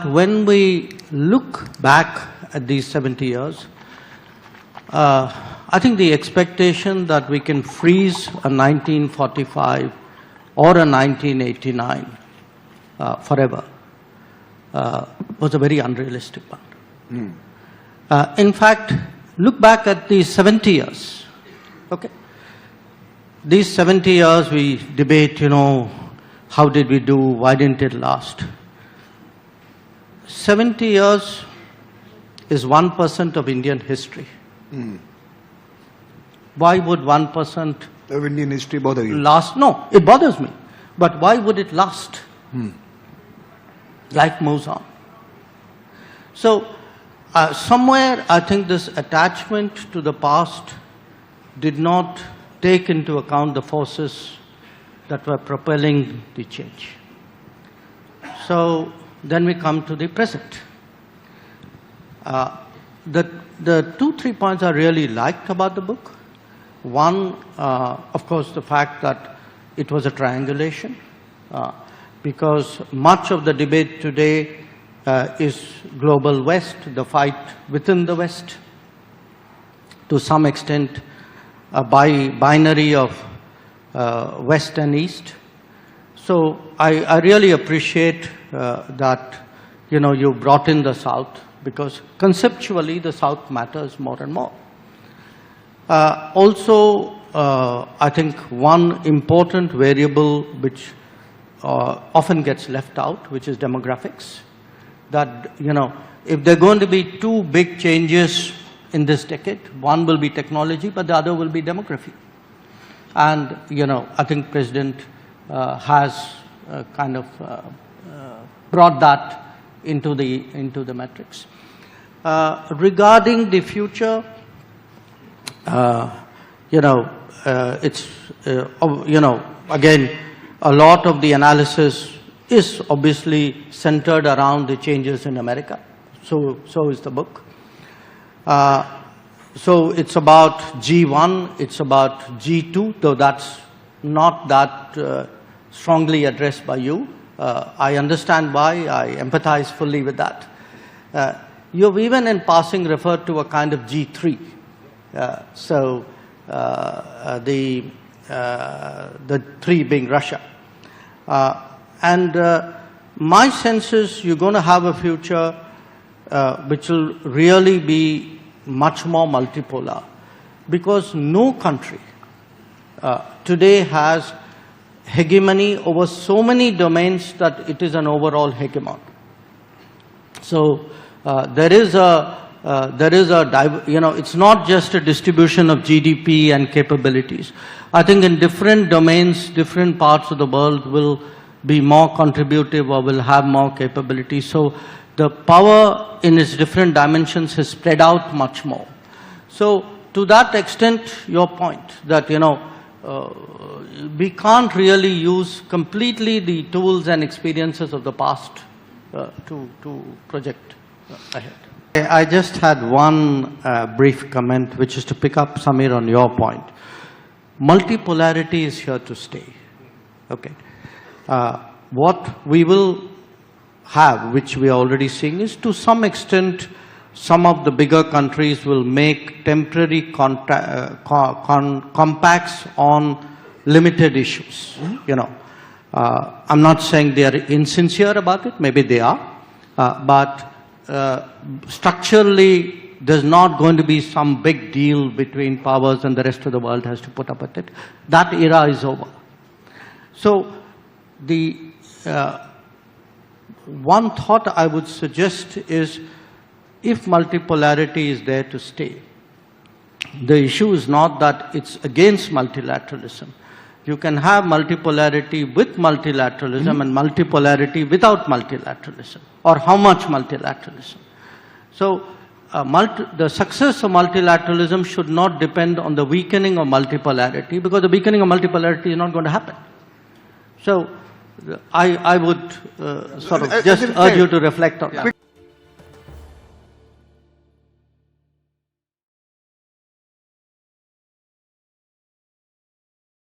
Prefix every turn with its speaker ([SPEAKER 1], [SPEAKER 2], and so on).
[SPEAKER 1] that when we look back at these 70 years, I think the expectation that we can freeze a 1945 or a 1989 forever was a very unrealistic one. In fact, look back at these 70 years. Okay, these 70 years we debate, how did we do, why didn't it last? 70 years is 1% of Indian history. Why would 1%
[SPEAKER 2] of Indian history bother you?
[SPEAKER 1] Last? No, it bothers me. But why would it last? Life moves on. So, somewhere I think this attachment to the past did not take into account the forces that were propelling the change. So, then we come to the present. The 2-3 points I really liked about the book. One, of course, the fact that it was a triangulation, because much of the debate today is global West, the fight within the West, to some extent a binary of West and East. So I really appreciate that you brought in the South, because conceptually the South matters more and more. Also, I think one important variable which often gets left out, which is demographics. That, if there are going to be two big changes in this decade, one will be technology, but the other will be demography. And, I think President has kind of brought that into the metrics. Regarding the future, it's, again, a lot of the analysis is obviously centered around the changes in America. So is the book. So it's about G1, it's about G2, though that's not that strongly addressed by you. I understand why, I empathize fully with that. You've even in passing referred to a kind of G3. The three being Russia. My sense is you're going to have a future which will really be much more multipolar, because no country today has hegemony over so many domains that it is an overall hegemon. So there is it's not just a distribution of GDP and capabilities. I think in different domains, different parts of the world will be more contributive or will have more capability. So the power in its different dimensions has spread out much more. So to that extent, your point that, we can't really use completely the tools and experiences of the past to project ahead. I just had one brief comment, which is to pick up, Samir, on your point. Multipolarity is here to stay. Okay. What we will have, which we are already seeing, is to some extent, some of the bigger countries will make temporary compacts on limited issues. I'm not saying they are insincere about it, maybe they are, but structurally, there's not going to be some big deal between powers and the rest of the world has to put up with it. That era is over. So the one thought I would suggest is, if multipolarity is there to stay, the issue is not that it's against multilateralism. You can have multipolarity with multilateralism and multipolarity without multilateralism, or how much multilateralism. So the success of multilateralism should not depend on the weakening of multipolarity, because the weakening of multipolarity is not going to happen. So I would sort of just urge you to reflect on that.